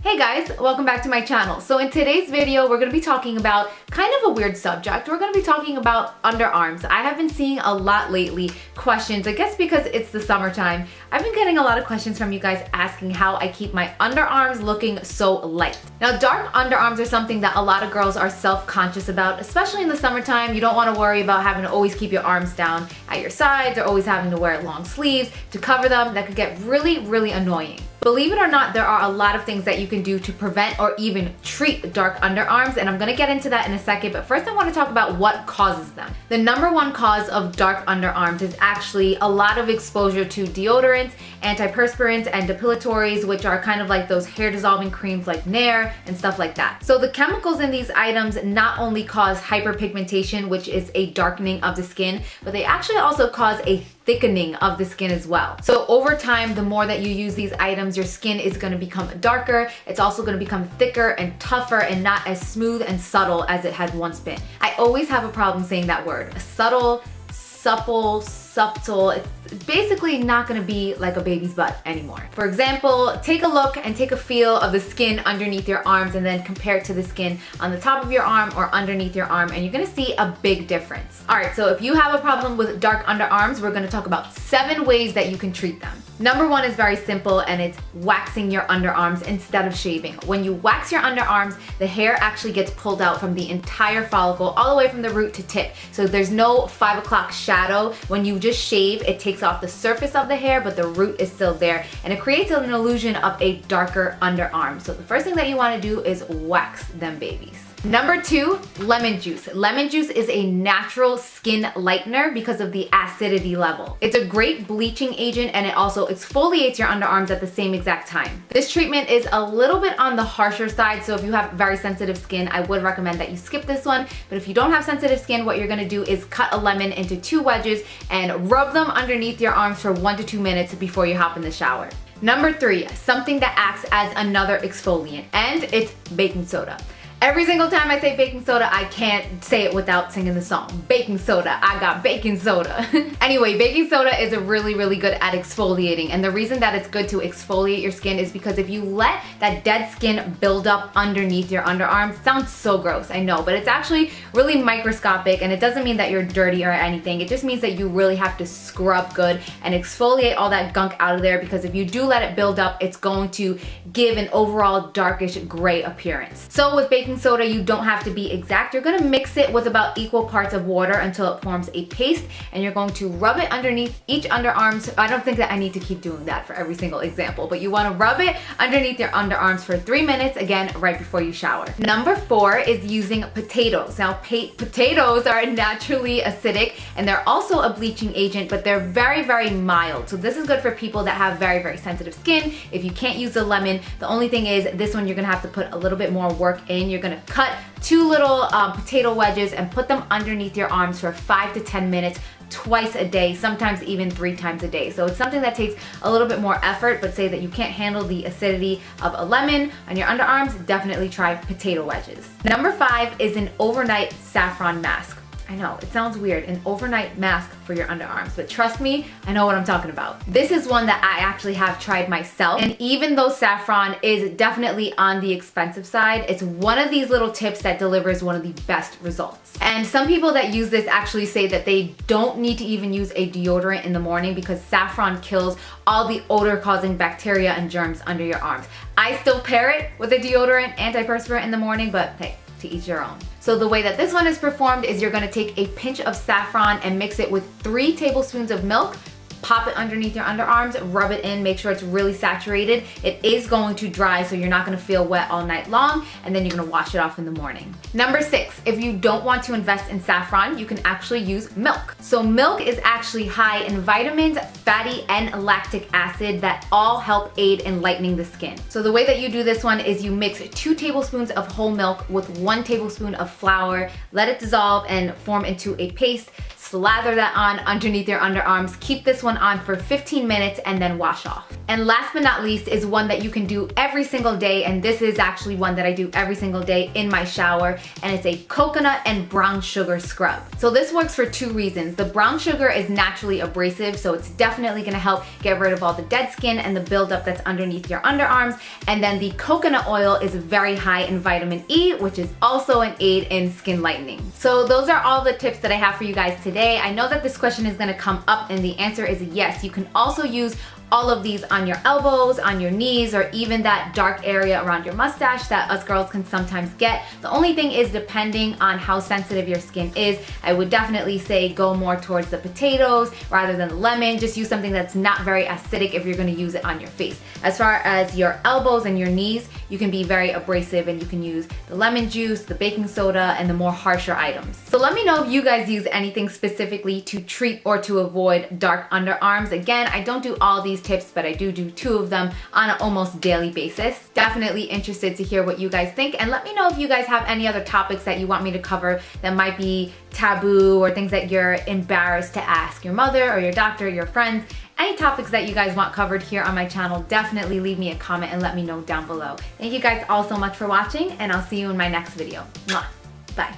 Hey guys, welcome back to my channel. So in today's video, we're going to be talking about kind of a weird subject. We're going to be talking about underarms. I have been seeing a lot lately questions, I guess because it's the summertime. I've been getting a lot of questions from you guys asking how I keep my underarms looking so light. Now, dark underarms are something that a lot of girls are self-conscious about, especially in the summertime. You don't want to worry about having to always keep your arms down at your sides or always having to wear long sleeves to cover them. That could get really, really annoying. Believe it or not, there are a lot of things that you can do to prevent or even treat dark underarms, and I'm gonna get into that in a second, but first I wanna talk about what causes them. The number one cause of dark underarms is actually a lot of exposure to deodorants, antiperspirants, and depilatories, which are kind of like those hair dissolving creams like Nair and stuff like that. So the chemicals in these items not only cause hyperpigmentation, which is a darkening of the skin, but they actually also cause a thickening of the skin as well. So over time, the more that you use these items, your skin is going to become darker. It's also going to become thicker and tougher and not as smooth and subtle as it had once been. I always have a problem saying that word. Subtle, supple, subtle. It's basically not going to be like a baby's butt anymore. For example, take a look and take a feel of the skin underneath your arms and then compare it to the skin on the top of your arm or underneath your arm, and you're going to see a big difference. All right, so if you have a problem with dark underarms, we're going to talk about 7 ways that you can treat them. Number 1 is very simple, and it's waxing your underarms instead of shaving. When you wax your underarms, the hair actually gets pulled out from the entire follicle all the way from the root to tip. So there's no 5 o'clock shadow. When you just shave, it takes off the surface of the hair, but the root is still there, and it creates an illusion of a darker underarm. So the first thing that you want to do is wax them babies. Number 2, lemon juice. Lemon juice is a natural skin lightener because of the acidity level. It's a great bleaching agent, and it also exfoliates your underarms at the same exact time. This treatment is a little bit on the harsher side, so if you have very sensitive skin, I would recommend that you skip this one. But if you don't have sensitive skin, what you're gonna do is cut a lemon into 2 wedges and rub them underneath your arms for 1 to 2 minutes before you hop in the shower. Number 3, something that acts as another exfoliant, and it's baking soda. Every single time I say baking soda, I can't say it without singing the song. Baking soda, I got baking soda. Anyway, baking soda is really, really good at exfoliating. And the reason that it's good to exfoliate your skin is because if you let that dead skin build up underneath your underarms, sounds so gross, I know, but it's actually really microscopic, and it doesn't mean that you're dirty or anything. It just means that you really have to scrub good and exfoliate all that gunk out of there, because if you do let it build up, it's going to give an overall darkish gray appearance. So with baking soda, you don't have to be exact. You're gonna mix it with about equal parts of water until it forms a paste, and you're going to rub it underneath each underarm. So I don't think that I need to keep doing that for every single example, but you wanna rub it underneath your underarms for 3 minutes, again, right before you shower. Number 4 is using potatoes. Now, potatoes are naturally acidic, and they're also a bleaching agent, but they're very, very mild. So this is good for people that have very, very sensitive skin. If you can't use the lemon, the only thing is this one you're gonna have to put a little bit more work in. You're gonna cut 2 little potato wedges and put them underneath your arms for 5 to 10 minutes twice a day, sometimes even 3 times a day. So it's something that takes a little bit more effort, but say that you can't handle the acidity of a lemon on your underarms, definitely try potato wedges. Number 5 is an overnight saffron mask. I know, it sounds weird, an overnight mask for your underarms, but trust me, I know what I'm talking about. This is one that I actually have tried myself, and even though saffron is definitely on the expensive side, it's one of these little tips that delivers one of the best results. And some people that use this actually say that they don't need to even use a deodorant in the morning because saffron kills all the odor-causing bacteria and germs under your arms. I still pair it with a deodorant, antiperspirant in the morning, but hey, to each your own. So the way that this one is performed is you're gonna take a pinch of saffron and mix it with 3 tablespoons of milk, pop it underneath your underarms, rub it in, make sure it's really saturated. It is going to dry, so you're not gonna feel wet all night long, and then you're gonna wash it off in the morning. Number 6, if you don't want to invest in saffron, you can actually use milk. So milk is actually high in vitamins, fatty, and lactic acid that all help aid in lightening the skin. So the way that you do this one is you mix 2 tablespoons of whole milk with 1 tablespoon of flour, let it dissolve and form into a paste. slather that on underneath your underarms. Keep this one on for 15 minutes and then wash off. And last but not least is one that you can do every single day, and this is actually one that I do every single day in my shower, and it's a coconut and brown sugar scrub. So this works for two reasons. The brown sugar is naturally abrasive, so it's definitely gonna help get rid of all the dead skin and the buildup that's underneath your underarms. And then the coconut oil is very high in vitamin E, which is also an aid in skin lightening. So those are all the tips that I have for you guys today. I know that this question is gonna come up, and the answer is yes. You can also use all of these on your elbows, on your knees, or even that dark area around your mustache that us girls can sometimes get. The only thing is, depending on how sensitive your skin is, I would definitely say go more towards the potatoes rather than the lemon. Just use something that's not very acidic if you're gonna use it on your face. As far as your elbows and your knees, you can be very abrasive, and you can use the lemon juice, the baking soda, and the more harsher items. So let me know if you guys use anything specifically to treat or to avoid dark underarms. Again, I don't do all these tips, but I do two of them on an almost daily basis. Definitely interested to hear what you guys think, and let me know if you guys have any other topics that you want me to cover that might be taboo, or things that you're embarrassed to ask your mother or your doctor, your friends. Any topics that you guys want covered here on my channel, definitely leave me a comment and let me know down below. Thank you guys all so much for watching, and I'll see you in my next video. Mwah. Bye.